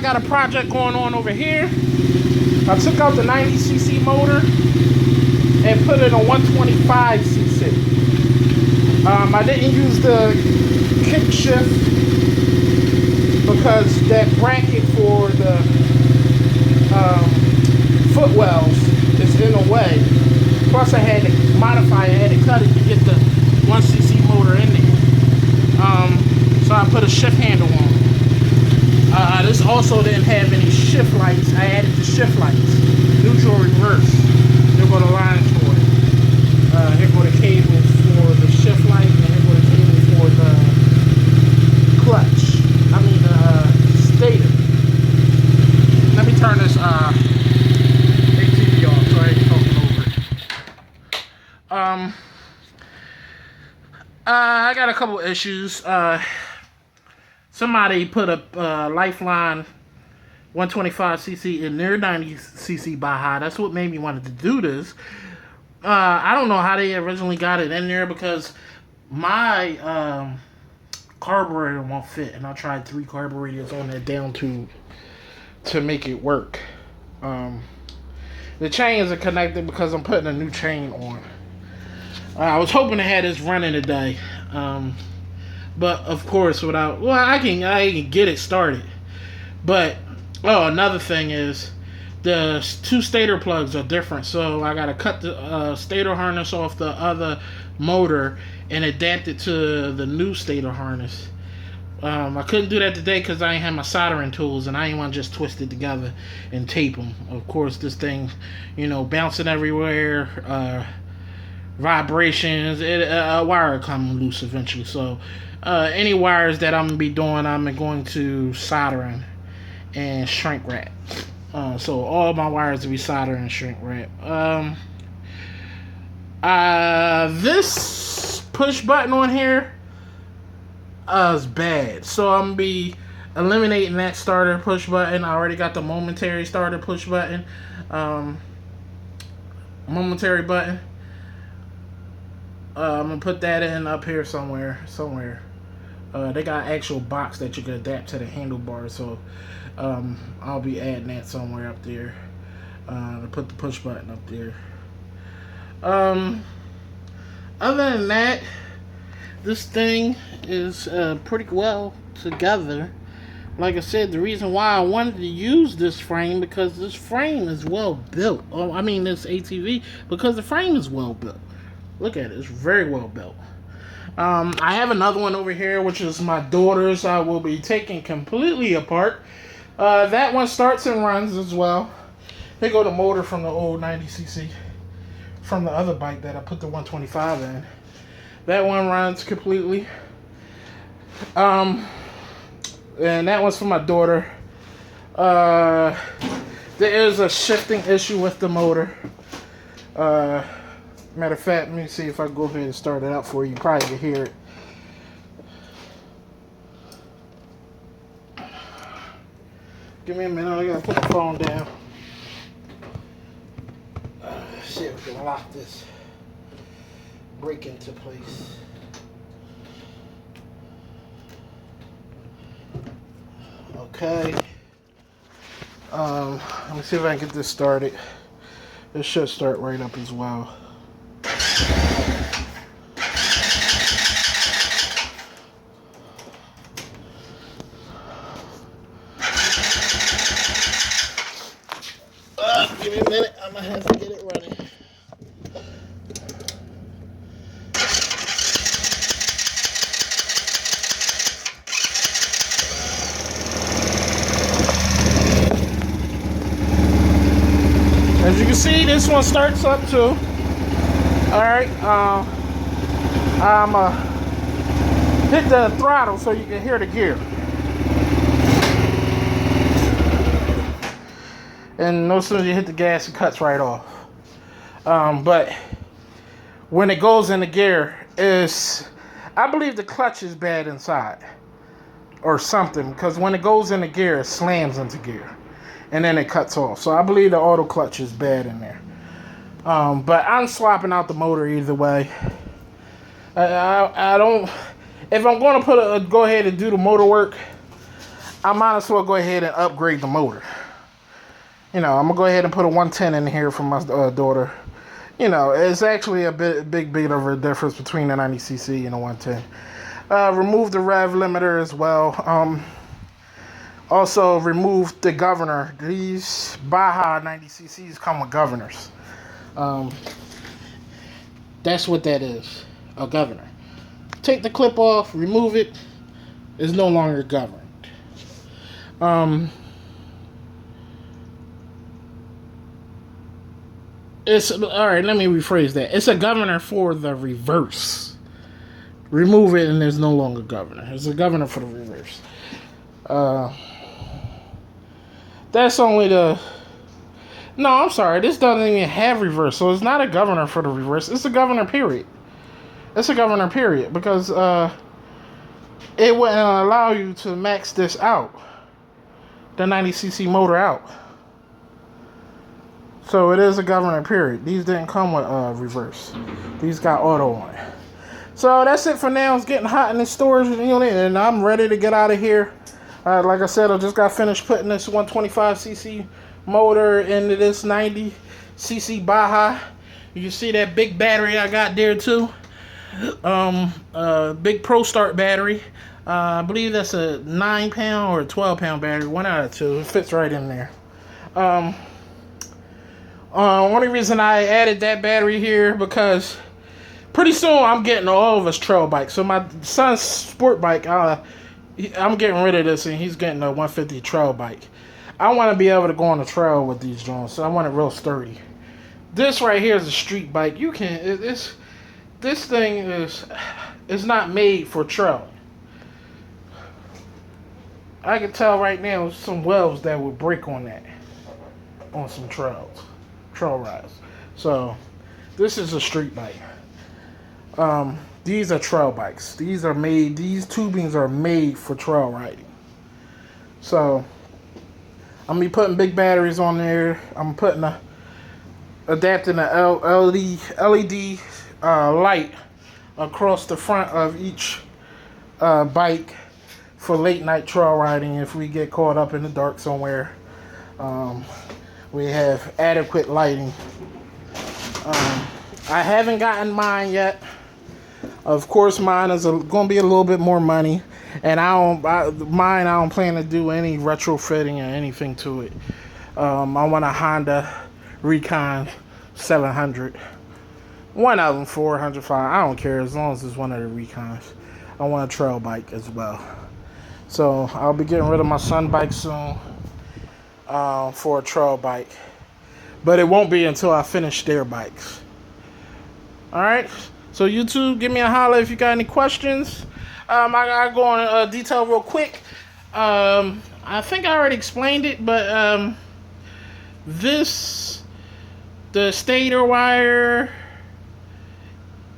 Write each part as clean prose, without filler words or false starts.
Got a project going on over here. I took out the 90cc motor and put it on 125cc. I didn't use the kick shift because that bracket for the footwells is in the way. Plus I had to modify it, I had to cut it to get the 1cc motor in there. So I put a shift handle on it. This also didn't have any shift lights. I added the shift lights. Neutral, reverse. Here go the lines for it. Here go the cables for the shift light, and here go the cable for the clutch. I mean the stator. Let me turn this ATV off so I ain't talking over it. I got a couple issues. Somebody put a lifean 125cc in their 90cc Baja. That's what made me wanted to do this. I don't know how they originally got it in there because my carburetor won't fit, and I tried 3 carburetors on that down to make it work. The chains are connected because I'm putting a new chain on. I was hoping to have this running today. But of course, I can get it started. But another thing is the 2 stator plugs are different, so I gotta cut the stator harness off the other motor and adapt it to the new stator harness. I couldn't do that today because I ain't had my soldering tools, and I ain't want to just twist it together and tape them. Of course, this thing, bouncing everywhere, vibrations, a wire come loose eventually. So any wires that I'm gonna be doing, I'm going to soldering and shrink wrap. So all my wires will be soldered and shrink wrap. This push button on here is bad, so I'm gonna be eliminating that starter push button. I already got the momentary starter push button, momentary button. I'm gonna put that in up here somewhere. They got an actual box that you can adapt to the handlebars, so I'll be adding that somewhere up there to put the push button up there. Other than that, this thing is pretty well together. Like I said, the reason why I wanted to use this frame because this frame is well built. This ATV, because the frame is well built. Look at it, it's very well built. I have another one over here, which is my daughter's. I will be taking completely apart. That one starts and runs as well. Here go the motor from the old 90cc from the other bike that I put the 125 in. That one runs completely. And that one's for my daughter. There is a shifting issue with the motor. Matter of fact, let me see if I can go ahead and start it out for you. You probably can hear it. Give me a minute, I gotta put the phone down. See if we can lock this brake into place. Okay. Let me see if I can get this started. This should start right up as well. Give me a minute, I'm gonna have to get it running. As you can see, this one starts up too. Alright, I'm hit the throttle so you can hear the gear. And no sooner you hit the gas, it cuts right off. But when it goes into gear, I believe the clutch is bad inside or something, because when it goes into gear, it slams into gear and then it cuts off. So I believe the auto clutch is bad in there. But I'm swapping out the motor either way. I don't. If I'm going to go ahead and do the motor work, I might as well go ahead and upgrade the motor. I'm gonna go ahead and put a 110 in here for my daughter. It's actually a big of a difference between the 90cc and the 110. Remove the rev limiter as well. Also remove the governor. These Baja 90cc's come with governors. That's what that is, a governor. Take the clip off, remove it. It's no longer governed. It's alright, let me rephrase that. It's a governor for the reverse. Remove it and there's no longer governor. It's a governor for the reverse. That's only the... No, I'm sorry. This doesn't even have reverse. So it's not a governor for the reverse. It's a governor period. It's a governor period. Because it wouldn't allow you to max this out. The 90cc motor out. So it is a governor period. These didn't come with reverse. These got auto on it. So that's it for now. It's getting hot in the storage unit. And I'm ready to get out of here. Like I said, I just got finished putting this 125cc motor into this 90cc Baja. You can see that big battery I got there too. Big Pro Start battery. I believe that's a 9-pound or a 12-pound battery. One out of two. It fits right in there. Only reason I added that battery here because pretty soon I'm getting all of us trail bikes. So my son's sport bike, I'm getting rid of this and he's getting a 150 trail bike. I want to be able to go on the trail with these joints, so I want it real sturdy. This right here is a street bike. You can this thing is not made for trail. I can tell right now there's some welds that would break on that on some trail rides. So this is a street bike. These are trail bikes. These tubings are made for trail riding. So I'm gonna be putting big batteries on there. I'm putting adapting the LED light across the front of each bike for late night trail riding if we get caught up in the dark somewhere. We have adequate lighting. I haven't gotten mine yet. Of course, mine is going to be a little bit more money, and I don't plan to do any retrofitting or anything to it. I want a Honda Recon 700. One of them 400, I don't care as long as it's one of the Recons. I want a trail bike as well. So I'll be getting rid of my son bike soon for a trail bike. But it won't be until I finish their bikes. Alright? So YouTube, give me a holler if you got any questions. I gotta go on detail real quick. I think I already explained it, but the stator wire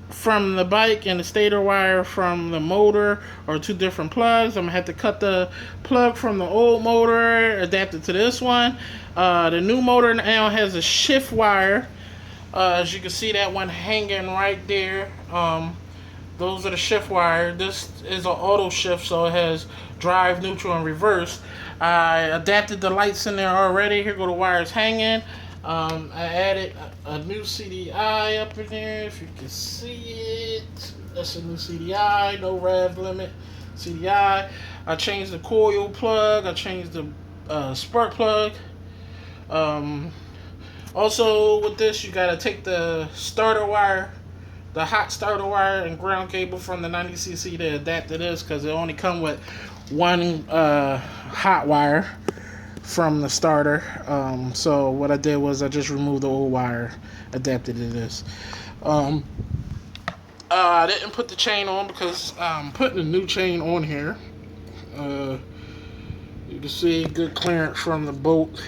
from the bike and the stator wire from the motor are two different plugs. I'm gonna have to cut the plug from the old motor, adapt it to this one. The new motor now has a shift wire. As you can see, that one hanging right there. Those are the shift wire. This is an auto shift, so it has drive, neutral, and reverse. I adapted the lights in there already. Here go the wires hanging. I added a new CDI up in there, if you can see it. That's a new CDI, no rev limit CDI. I changed the coil plug. I changed the spark plug. Also with this, you gotta take the starter wire, the hot starter wire and ground cable from the 90cc to adapt to this, because it only come with one hot wire from the starter. So what I did was I just removed the old wire, adapted to this. I didn't put the chain on because I'm putting a new chain on here. You can see good clearance from the bolt.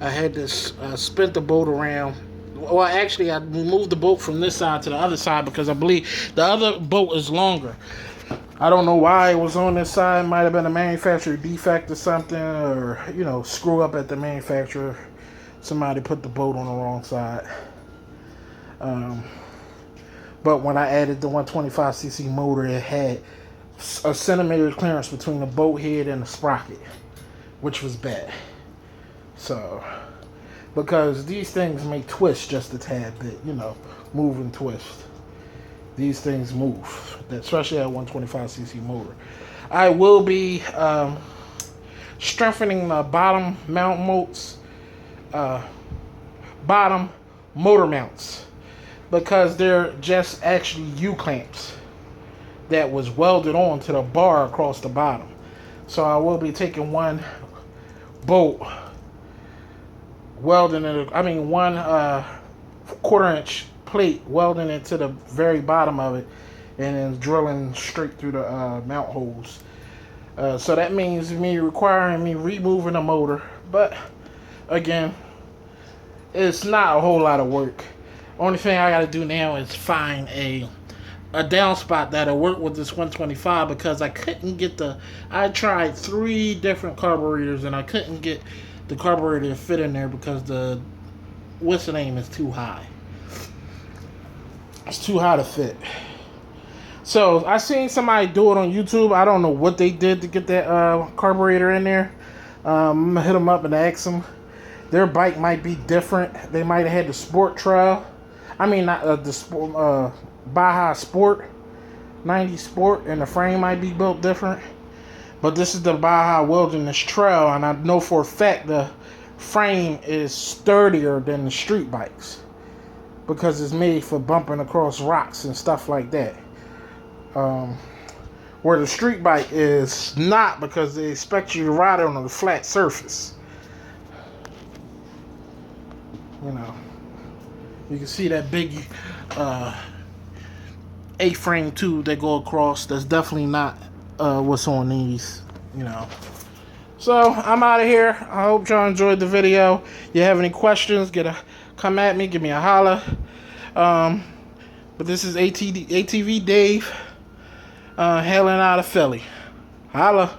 I had to spin the bolt around. Well, actually, I removed the bolt from this side to the other side because I believe the other bolt is longer. I don't know why it was on this side. Might have been a manufacturer defect or something, or screw up at the manufacturer. Somebody put the bolt on the wrong side. But when I added the 125cc motor, it had a centimeter clearance between the bolt head and the sprocket, which was bad. So, because these things may twist just a tad bit, you know, move and twist. These things move, especially at 125cc motor. I will be strengthening the bottom motor mounts, because they're just actually U-clamps that was welded on to the bar across the bottom. So I will be taking one bolt, welding it, one 1/4 inch plate, welding it to the very bottom of it, and then drilling straight through the mount holes. So that means requiring me removing the motor, but again, it's not a whole lot of work. Only thing I gotta do now is find a down spot that'll work with this 125, because I couldn't get I tried 3 different carburetors and I couldn't get the carburetor to fit in there because the whistle aim is too high. It's too high to fit. So I seen somebody do it on YouTube. I don't know what they did to get that carburetor in there. I'm gonna hit them up and ask them. Their bike might be different. They might have had the Sport Trail. Not the Sport, Baja Sport, 90 Sport, and the frame might be built different. But this is the Baja Wilderness Trail, and I know for a fact the frame is sturdier than the street bikes, because it's made for bumping across rocks and stuff like that. Where the street bike is not, because they expect you to ride it on a flat surface. You know, you can see that big A-frame tube that go across. That's definitely not what's on these, you know. So I'm out of here. I hope y'all enjoyed the video. You have any questions, come at me, give me a holla. But this is ATV Dave, hailing out of Philly. Holla.